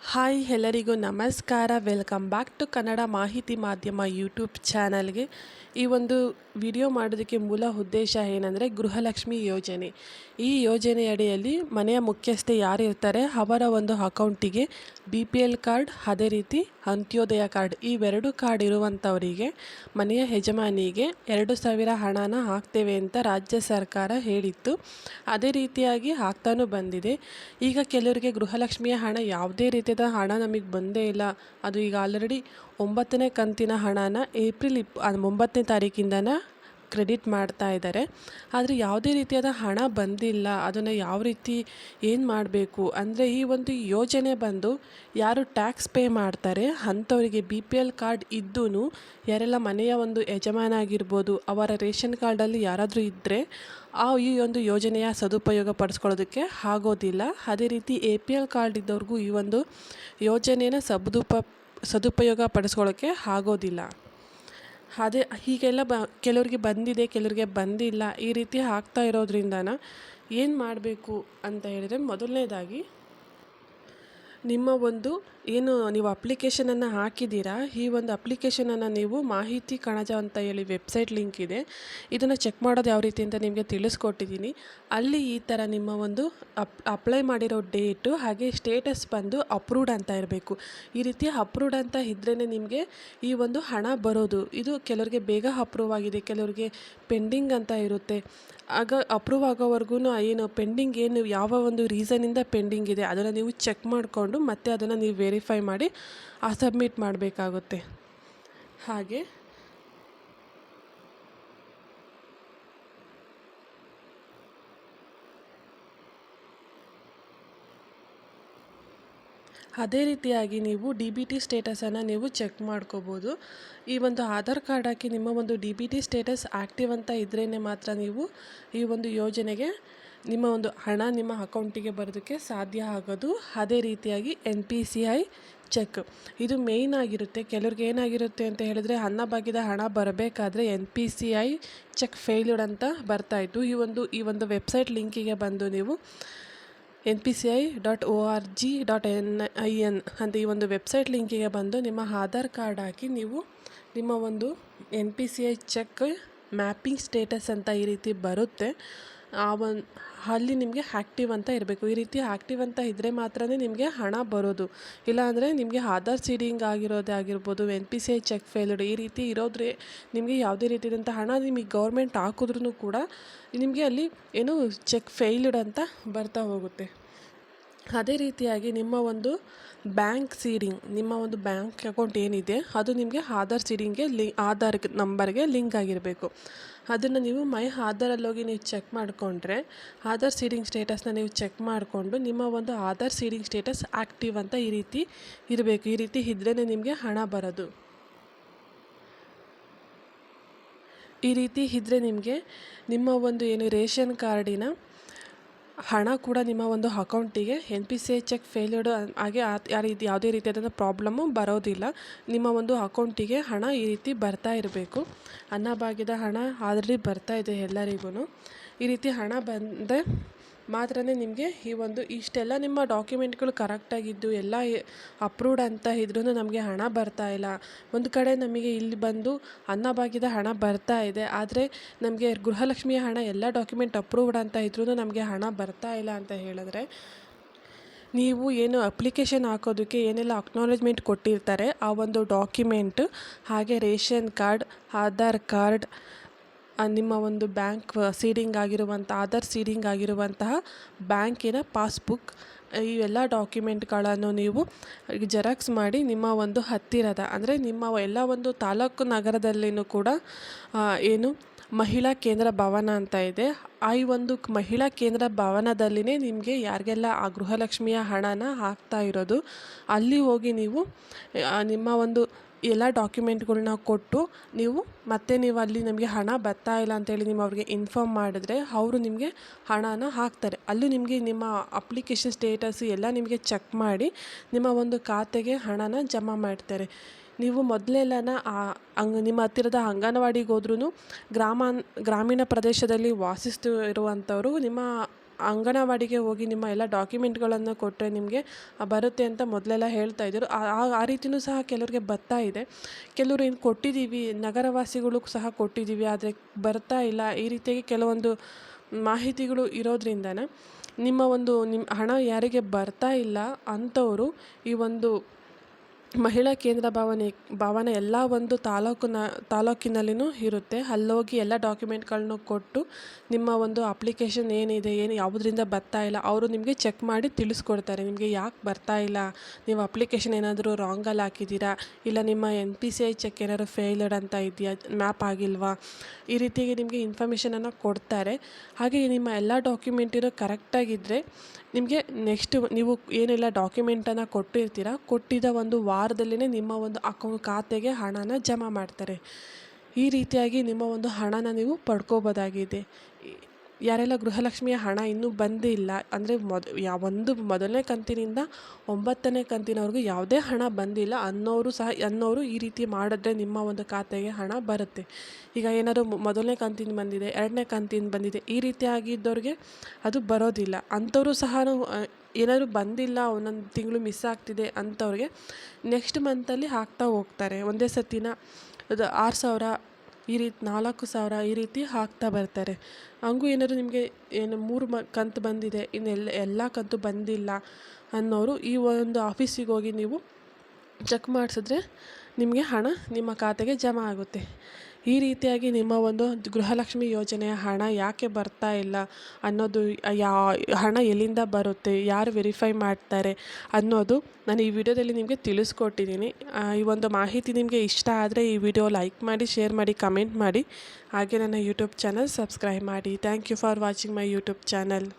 Hi ಎಲ್ಲರಿಗೂ ನಮಸ್ಕಾರ. Welcome back to Kannada ಮಾಹಿತಿ ಮಾಧ್ಯಮ ಯೂಟ್ಯೂಬ್ ಚಾನಲ್ಗೆ. ಈ ಒಂದು ವಿಡಿಯೋ ಮಾಡೋದಕ್ಕೆ ಮೂಲ ಉದ್ದೇಶ ಏನಂದರೆ ಗೃಹಲಕ್ಷ್ಮಿ ಯೋಜನೆ. ಈ ಯೋಜನೆಯಡಿಯಲ್ಲಿ ಮನೆಯ ಮುಖ್ಯಸ್ಥೆ ಯಾರು ಇರ್ತಾರೆ ಅವರ ಒಂದು ಅಕೌಂಟಿಗೆ BPL ಕಾರ್ಡ್, ಅದೇ ರೀತಿ ಅಂತ್ಯೋದಯ ಕಾರ್ಡ್, ಇವೆರಡು ಕಾರ್ಡ್ ಇರುವಂಥವರಿಗೆ ಮನೆಯ ಯಜಮಾನಿಗೆ 2,000 ಹಣನ ಹಾಕ್ತೇವೆ ಅಂತ ರಾಜ್ಯ ಸರ್ಕಾರ ಹೇಳಿತ್ತು. ಅದೇ ರೀತಿಯಾಗಿ ಹಾಕ್ತಾನೂ ಬಂದಿದೆ. ಈಗ ಕೆಲವರಿಗೆ ಗೃಹಲಕ್ಷ್ಮಿಯ ಹಣ ಯಾವುದೇ ರೀತಿಯ ಹಣ ನಮಗೆ ಬಂದೇ ಇಲ್ಲ, ಅದು ಈಗ ಆಲ್ರೆಡಿ 9ನೇ ಕಂತಿನ ಹಣನ ಏಪ್ರಿಲ್ 9ನೇ ತಾರೀಕಿಂದನ ಕ್ರೆಡಿಟ್ ಮಾಡ್ತಾ ಇದ್ದಾರೆ. ಆದರೆ ಯಾವುದೇ ರೀತಿಯಾದ ಹಣ ಬಂದಿಲ್ಲ. ಅದನ್ನು ಯಾವ ರೀತಿ ಏನು ಮಾಡಬೇಕು ಅಂದರೆ, ಈ ಒಂದು ಯೋಜನೆ ಬಂದು ಯಾರು ಟ್ಯಾಕ್ಸ್ ಪೇ ಮಾಡ್ತಾರೆ ಅಂಥವರಿಗೆ BPL ಕಾರ್ಡ್ ಇದ್ದೂ ಯಾರೆಲ್ಲ ಮನೆಯ ಒಂದು ಯಜಮಾನ ಆಗಿರ್ಬೋದು, ಅವರ ರೇಷನ್ ಕಾರ್ಡಲ್ಲಿ ಯಾರಾದರೂ ಇದ್ದರೆ ಈ ಒಂದು ಯೋಜನೆಯ ಸದುಪಯೋಗ ಪಡಿಸ್ಕೊಳ್ಳೋದಕ್ಕೆ ಆಗೋದಿಲ್ಲ. ಅದೇ ರೀತಿ APL ಕಾರ್ಡ್ ಇದ್ದವ್ರಿಗೂ ಈ ಒಂದು ಯೋಜನೆಯ ಸದುಪಯೋಗ ಪಡಿಸ್ಕೊಳ್ಳೋಕ್ಕೆ ಆಗೋದಿಲ್ಲ. ಅದೇ ಹೀಗೆಲ್ಲ ಕೆಲವರಿಗೆ ಬಂದಿದೆ, ಕೆಲವರಿಗೆ ಬಂದಿಲ್ಲ. ಈ ರೀತಿ ಆಗ್ತಾ ಇರೋದ್ರಿಂದನ ಏನು ಮಾಡಬೇಕು ಅಂತ ಹೇಳಿದರೆ, ಮೊದಲನೇದಾಗಿ ನಿಮ್ಮ ಒಂದು ಏನು ನೀವು ಅಪ್ಲಿಕೇಶನನ್ನು ಹಾಕಿದ್ದೀರಾ, ಈ ಒಂದು ಅಪ್ಲಿಕೇಶನನ್ನು ನೀವು ಮಾಹಿತಿ ಕಣಜ ಅಂತ ಹೇಳಿ ವೆಬ್ಸೈಟ್ ಲಿಂಕ್ ಇದೆ, ಇದನ್ನು ಚೆಕ್ ಮಾಡೋದು ಯಾವ ರೀತಿ ಅಂತ ನಿಮಗೆ ತಿಳಿಸ್ಕೊಟ್ಟಿದ್ದೀನಿ. ಅಲ್ಲಿ ಈ ಥರ ನಿಮ್ಮ ಒಂದು ಅಪ್ಲೈ ಮಾಡಿರೋ ಡೇಟು ಹಾಗೆ ಸ್ಟೇಟಸ್ ಬಂದು ಅಪ್ರೂವ್ಡ್ ಅಂತ ಇರಬೇಕು. ಈ ರೀತಿ ಅಪ್ರೂವ್ಡ್ ಅಂತ ಇದ್ರೇ ನಿಮಗೆ ಈ ಒಂದು ಹಣ ಬರೋದು. ಇದು ಕೆಲವರಿಗೆ ಬೇಗ ಅಪ್ರೂವ್ ಆಗಿದೆ, ಕೆಲವರಿಗೆ ಪೆಂಡಿಂಗ್ ಅಂತ ಇರುತ್ತೆ. ಆಗ ಅಪ್ರೂವ್ ಆಗೋವರೆಗೂ ಏನು ಪೆಂಡಿಂಗ್, ಏನು ಯಾವ ಒಂದು ರೀಸನಿಂದ ಪೆಂಡಿಂಗ್ ಇದೆ ಅದನ್ನು ನೀವು ಚೆಕ್ ಮಾಡಿಕೊಂಡು ಮತ್ತೆ ಅದನ್ನು ನೀವು ವೆರಿಫೈ ಮಾಡಿ ಸಬ್ಮಿಟ್ ಮಾಡಬೇಕಾಗುತ್ತೆ. ಹಾಗೆ ಅದೇ ರೀತಿಯಾಗಿ ನೀವು DBT ಸ್ಟೇಟಸನ್ನು ನೀವು ಚೆಕ್ ಮಾಡ್ಕೋಬೋದು. ಈ ಒಂದು ಆಧಾರ್ ಕಾರ್ಡ್ ಹಾಕಿ ನಿಮ್ಮ ಒಂದು DBT ಸ್ಟೇಟಸ್ ಆ್ಯಕ್ಟಿವ್ ಅಂತ ಇದ್ರೇ ಮಾತ್ರ ನೀವು ಈ ಒಂದು ಯೋಜನೆಗೆ ನಿಮ್ಮ ಒಂದು ಹಣ ನಿಮ್ಮ ಅಕೌಂಟಿಗೆ ಬರೋದಕ್ಕೆ ಸಾಧ್ಯ ಆಗೋದು. ಅದೇ ರೀತಿಯಾಗಿ NPCI ಚೆಕ್, ಇದು ಮೇಯ್ನ್ ಆಗಿರುತ್ತೆ. ಕೆಲವ್ರಿಗೆ ಏನಾಗಿರುತ್ತೆ ಅಂತ ಹೇಳಿದ್ರೆ, ಅನ್ನಭಾಗ್ಯದ ಹಣ ಬರಬೇಕಾದ್ರೆ NPCI ಚೆಕ್ ಫೇಲ್ಯೂರ್ಡ್ ಅಂತ ಬರ್ತಾಯಿತ್ತು. ಈ ಒಂದು ವೆಬ್ಸೈಟ್ ಲಿಂಕಿಗೆ ಬಂದು ನೀವು npci.org.in ಅಂತ ಈ ಒಂದು ವೆಬ್ಸೈಟ್ ಲಿಂಕಿಗೆ ಬಂದು ನಿಮ್ಮ ಆಧಾರ್ ಕಾರ್ಡ್ ಹಾಕಿ ನೀವು ನಿಮ್ಮ ಒಂದು NPCI ಚೆಕ್ ಮ್ಯಾಪಿಂಗ್ ಸ್ಟೇಟಸ್ ಅಂತ ಈ ರೀತಿ ಬರುತ್ತೆ. ಅಲ್ಲಿ ನಿಮಗೆ ಆ್ಯಕ್ಟಿವ್ ಅಂತ ಇರಬೇಕು. ಈ ರೀತಿ ಆ್ಯಕ್ಟಿವ್ ಅಂತ ಇದ್ದರೆ ಮಾತ್ರ ನಿಮಗೆ ಹಣ ಬರೋದು. ಇಲ್ಲಾಂದರೆ ನಿಮಗೆ ಆಧಾರ್ ಸೀಡಿಂಗ್ ಆಗಿರೋದೇ ಆಗಿರ್ಬೋದು, NPCI ಚೆಕ್ ಫೇಲ್ಡ್ ಈ ರೀತಿ ಇರೋದ್ರೆ ನಿಮಗೆ ಯಾವುದೇ ರೀತಿಯಾದಂಥ ಹಣ ನಿಮಗೆ ಗೌರ್ಮೆಂಟ್ ಹಾಕಿದ್ರೂ ಕೂಡ ನಿಮಗೆ ಅಲ್ಲಿ ಏನು ಚೆಕ್ ಫೇಲ್ಡ್ ಅಂತ ಬರ್ತಾ ಹೋಗುತ್ತೆ. ಅದೇ ರೀತಿಯಾಗಿ ನಿಮ್ಮ ಒಂದು ಬ್ಯಾಂಕ್ ಸೀಡಿಂಗ್, ನಿಮ್ಮ ಒಂದು ಬ್ಯಾಂಕ್ ಅಕೌಂಟ್ ಏನಿದೆ ಅದು ನಿಮಗೆ ಆಧಾರ್ ಸೀಡಿಂಗ್ಗೆ ಆಧಾರ್ ನಂಬರ್ಗೆ ಲಿಂಕ್ ಆಗಿರಬೇಕು. ಅದನ್ನು ನೀವು ಮೈ ಆಧಾರಲ್ಲಿ ಹೋಗಿ ನೀವು ಚೆಕ್ ಮಾಡಿಕೊಂಡ್ರೆ, ಆಧಾರ್ ಸೀಡಿಂಗ್ ಸ್ಟೇಟಸ್ನ ನೀವು ಚೆಕ್ ಮಾಡಿಕೊಂಡು ನಿಮ್ಮ ಒಂದು ಆಧಾರ್ ಸೀಡಿಂಗ್ ಸ್ಟೇಟಸ್ ಆ್ಯಕ್ಟಿವ್ ಅಂತ ಈ ರೀತಿ ಇರಬೇಕು. ಈ ರೀತಿ ಇದ್ರೇ ನಿಮಗೆ ಹಣ ಬರೋದು. ಈ ರೀತಿ ಇದ್ದರೆ ನಿಮಗೆ ನಿಮ್ಮ ಒಂದು ಏನು ರೇಷನ್ ಕಾರ್ಡಿನ ಹಣ ಕೂಡ ನಿಮ್ಮ ಒಂದು ಅಕೌಂಟಿಗೆ NPCI ಚೆಕ್ ಫೇಲ್ಯೂರ್ಡ್ ಹಾಗೆ ಯಾವುದೇ ರೀತಿಯಾದಂಥ ಪ್ರಾಬ್ಲಮ್ಮು ಬರೋದಿಲ್ಲ. ನಿಮ್ಮ ಒಂದು ಅಕೌಂಟಿಗೆ ಹಣ ಈ ರೀತಿ ಬರ್ತಾ ಇರಬೇಕು. ಅನ್ನಭಾಗ್ಯದ ಹಣ ಆಲ್ರೆಡಿ ಬರ್ತಾ ಇದೆ ಎಲ್ಲರಿಗೂ. ಈ ರೀತಿ ಹಣ ಬಂದರೆ ಮಾತ್ರ ನಿಮಗೆ ಈ ಒಂದು ಇಷ್ಟೆಲ್ಲ ನಿಮ್ಮ ಡಾಕ್ಯುಮೆಂಟ್ಗಳು ಕರೆಕ್ಟಾಗಿದ್ದು ಎಲ್ಲ ಅಪ್ರೂವ್ಡ್ ಅಂತ ಇದ್ರೂ ನಮಗೆ ಹಣ ಬರ್ತಾ ಇಲ್ಲ. ಒಂದು ಕಡೆ ನಮಗೆ ಇಲ್ಲಿ ಬಂದು ಅನ್ನಭಾಗ್ಯದ ಹಣ ಬರ್ತಾ ಇದೆ, ಆದರೆ ನಮಗೆ ಗೃಹಲಕ್ಷ್ಮಿಯ ಹಣ ಎಲ್ಲ ಡಾಕ್ಯುಮೆಂಟ್ ಅಪ್ರೂವ್ಡ್ ಅಂತ ಇದ್ರೂ ನಮಗೆ ಹಣ ಬರ್ತಾ ಇಲ್ಲ ಅಂತ ಹೇಳಿದ್ರೆ, ನೀವು ಏನು ಅಪ್ಲಿಕೇಶನ್ ಹಾಕೋದಕ್ಕೆ ಏನೆಲ್ಲ ಅಕ್ನಾಲೇಜ್ಮೆಂಟ್ ಕೊಟ್ಟಿರ್ತಾರೆ ಆ ಒಂದು ಡಾಕ್ಯುಮೆಂಟ್, ಹಾಗೆ ರೇಷನ್ ಕಾರ್ಡ್, ಆಧಾರ್ ಕಾರ್ಡ್, ನಿಮ್ಮ ಒಂದು ಬ್ಯಾಂಕ್ ಸೀಡಿಂಗ್ ಆಗಿರುವಂಥ ಆಧಾರ್ ಸೀಡಿಂಗ್ ಆಗಿರುವಂತಹ ಬ್ಯಾಂಕಿನ ಪಾಸ್ಬುಕ್, ಇವೆಲ್ಲ ಡಾಕ್ಯುಮೆಂಟ್ಗಳನ್ನು ನೀವು ಜೆರಾಕ್ಸ್ ಮಾಡಿ ನಿಮ್ಮ ಒಂದು ಹತ್ತಿರದ ಅಂದರೆ ನಿಮ್ಮ ಎಲ್ಲ ಒಂದು ತಾಲೂಕು ನಗರದಲ್ಲಿಯೂ ಕೂಡ ಏನು ಮಹಿಳಾ ಕೇಂದ್ರ ಭವನ ಅಂತ ಇದೆ, ಈ ಒಂದು ಮಹಿಳಾ ಕೇಂದ್ರ ಭವನದಲ್ಲಿನೇ ನಿಮಗೆ ಯಾರಿಗೆಲ್ಲ ಆ ಗೃಹಲಕ್ಷ್ಮಿಯ ಹಣನ ಹಾಕ್ತಾ ಇರೋದು ಅಲ್ಲಿ ಹೋಗಿ ನೀವು ನಿಮ್ಮ ಒಂದು ಎಲ್ಲ ಡಾಕ್ಯುಮೆಂಟ್ಗಳನ್ನ ಕೊಟ್ಟು ನೀವು ಅಲ್ಲಿ ನಮಗೆ ಹಣ ಬರ್ತಾ ಇಲ್ಲ ಅಂತೇಳಿ ನೀವು ಅವ್ರಿಗೆ ಇನ್ಫಾರ್ಮ್ ಮಾಡಿದ್ರೆ ಅವರು ನಿಮಗೆ ಹಣನ ಹಾಕ್ತಾರೆ. ಅಲ್ಲೂ ನಿಮಗೆ ನಿಮ್ಮ ಅಪ್ಲಿಕೇಶನ್ ಸ್ಟೇಟಸ್ ಎಲ್ಲ ನಿಮಗೆ ಚೆಕ್ ಮಾಡಿ ನಿಮ್ಮ ಒಂದು ಖಾತೆಗೆ ಹಣನ ಜಮಾ ಮಾಡ್ತಾರೆ. ನೀವು ಮೊದಲೆಲ್ಲನ ನಿಮ್ಮ ಹತ್ತಿರದ ಅಂಗನವಾಡಿಗೆ ಹೋದ್ರೂ ಗ್ರಾಮೀಣ ಪ್ರದೇಶದಲ್ಲಿ ವಾಸಿಸ್ತಿರುವಂಥವರು ನಿಮ್ಮ ಅಂಗನವಾಡಿಗೆ ಹೋಗಿ ನಿಮ್ಮ ಎಲ್ಲ ಡಾಕ್ಯುಮೆಂಟ್ಗಳನ್ನು ಕೊಟ್ಟರೆ ನಿಮಗೆ ಬರುತ್ತೆ ಅಂತ ಮೊದಲೆಲ್ಲ ಹೇಳ್ತಾ ಇದ್ದರು. ಆ ರೀತಿಯೂ ಸಹ ಕೆಲವ್ರಿಗೆ ಬರ್ತಾ ಇದೆ. ಕೆಲವರು ಏನು ಕೊಟ್ಟಿದ್ದೀವಿ, ನಗರವಾಸಿಗಳು ಸಹ ಕೊಟ್ಟಿದ್ದೀವಿ, ಆದರೆ ಬರ್ತಾ ಇಲ್ಲ. ಈ ರೀತಿಯಾಗಿ ಕೆಲವೊಂದು ಮಾಹಿತಿಗಳು ಇರೋದ್ರಿಂದನೇ ನಿಮ್ಮ ಹಣ ಯಾರಿಗೆ ಬರ್ತಾ ಇಲ್ಲ ಅಂಥವರು ಈ ಒಂದು ಮಹಿಳಾ ಕೇಂದ್ರ ಭವನ ಎಲ್ಲ ಒಂದು ತಾಲೂಕಿನಲ್ಲಿನೂ ಇರುತ್ತೆ. ಅಲ್ಲೋಗಿ ಎಲ್ಲ ಡಾಕ್ಯುಮೆಂಟ್ಗಳನ್ನು ಕೊಟ್ಟು ನಿಮ್ಮ ಒಂದು ಅಪ್ಲಿಕೇಶನ್ ಏನಿದೆ, ಯಾವುದರಿಂದ ಬರ್ತಾ ಇಲ್ಲ ಅವರು ನಿಮಗೆ ಚೆಕ್ ಮಾಡಿ ತಿಳಿಸ್ಕೊಡ್ತಾರೆ. ನಿಮಗೆ ಯಾಕೆ ಬರ್ತಾ ಇಲ್ಲ, ನೀವು ಅಪ್ಲಿಕೇಶನ್ ಏನಾದರೂ ರಾಂಗಲ್ಲಿ ಹಾಕಿದ್ದೀರಾ, ಇಲ್ಲ ನಿಮ್ಮ NPCI ಚೆಕ್ ಏನಾದರೂ ಫೇಲ್ಡ್ ಅಂತ ಇದೆಯಾ, ಮ್ಯಾಪ್ ಆಗಿಲ್ವಾ, ಈ ರೀತಿಯಾಗಿ ನಿಮಗೆ ಇನ್ಫಾರ್ಮೇಷನನ್ನು ಕೊಡ್ತಾರೆ. ಹಾಗೆ ನಿಮ್ಮ ಎಲ್ಲ ಡಾಕ್ಯುಮೆಂಟಿರೋ ಕರೆಕ್ಟಾಗಿದ್ದರೆ ನಿಮಗೆ ನೆಕ್ಸ್ಟ್ ನೀವು ಏನೆಲ್ಲ ಡಾಕ್ಯುಮೆಂಟನ್ನು ಕೊಟ್ಟಿದ್ದ ಒಂದು ವಾರದಲ್ಲೇ ನಿಮ್ಮ ಒಂದು ಖಾತೆಗೆ ಹಣನ ಜಮಾ ಮಾಡ್ತಾರೆ. ಈ ರೀತಿಯಾಗಿ ನಿಮ್ಮ ಒಂದು ಹಣನ ನೀವು ಪಡ್ಕೋಬೋದಾಗಿದೆ. ಯಾರೆಲ್ಲ ಗೃಹಲಕ್ಷ್ಮಿಯ ಹಣ ಇನ್ನೂ ಬಂದಿಲ್ಲ ಅಂದರೆ ಮೊದಲನೇ ಕಂತಿನಿಂದ 9ನೇ ಕಂತಿನವರೆಗೂ ಯಾವುದೇ ಹಣ ಬಂದಿಲ್ಲ ಅನ್ನೋರು ಈ ರೀತಿ ಮಾಡಿದ್ರೆ ನಿಮ್ಮ ಒಂದು ಖಾತೆಗೆ ಹಣ ಬರುತ್ತೆ. ಈಗ ಏನಾದರೂ ಮೊದಲನೇ ಕಂತಿನ ಬಂದಿದೆ, 2ನೇ ಕಂತಿನ ಬಂದಿದೆ, ಈ ರೀತಿಯಾಗಿದ್ದವ್ರಿಗೆ ಅದು ಬರೋದಿಲ್ಲ. ಅಂಥವರು ಸಹ ಏನಾದರೂ ಬಂದಿಲ್ಲ, ಒಂದೊಂದು ತಿಂಗಳು ಮಿಸ್ ಆಗ್ತಿದೆ ಅಂಥವ್ರಿಗೆ ನೆಕ್ಸ್ಟ್ ಮಂತಲ್ಲಿ ಹಾಕ್ತಾ ಹೋಗ್ತಾರೆ. ಒಂದೇ ಸತಿನ ಅದು 6,000 ಈ ರೀತಿ 4,000 ಈ ರೀತಿ ಹಾಕ್ತಾ ಬರ್ತಾರೆ. ಹಂಗೂ ಏನಾದರೂ ನಿಮಗೆ 3 ಕಂತು ಬಂದಿದೆ, ಎಲ್ಲ ಕಂತು ಬಂದಿಲ್ಲ ಅನ್ನೋರು ಈ ಒಂದು ಆಫೀಸಿಗೆ ಹೋಗಿ ನೀವು ಚೆಕ್ ಮಾಡಿಸಿದ್ರೆ ನಿಮಗೆ ಹಣ ನಿಮ್ಮ ಖಾತೆಗೆ ಜಮಾ ಆಗುತ್ತೆ. ಈ ರೀತಿಯಾಗಿ ನಿಮ್ಮ ಒಂದು ಗೃಹಲಕ್ಷ್ಮಿ ಯೋಜನೆಯ ಹಣ ಯಾಕೆ ಬರ್ತಾ ಇಲ್ಲ ಅನ್ನೋದು, ಹಣ ಎಲ್ಲಿಂದ ಬರುತ್ತೆ, ಯಾರು ವೆರಿಫೈ ಮಾಡ್ತಾರೆ ಅನ್ನೋದು ನಾನು ಈ ವಿಡಿಯೋದಲ್ಲಿ ನಿಮಗೆ ತಿಳಿಸ್ಕೊಟ್ಟಿದ್ದೀನಿ. ಈ ಒಂದು ಮಾಹಿತಿ ನಿಮಗೆ ಇಷ್ಟ ಆದರೆ ಈ ವಿಡಿಯೋ ಲೈಕ್ ಮಾಡಿ, ಶೇರ್ ಮಾಡಿ, ಕಮೆಂಟ್ ಮಾಡಿ. ಹಾಗೆ ನನ್ನ ಯೂಟ್ಯೂಬ್ ಚಾನಲ್ ಸಬ್ಸ್ಕ್ರೈಬ್ ಮಾಡಿ. Thank you for watching my YouTube channel.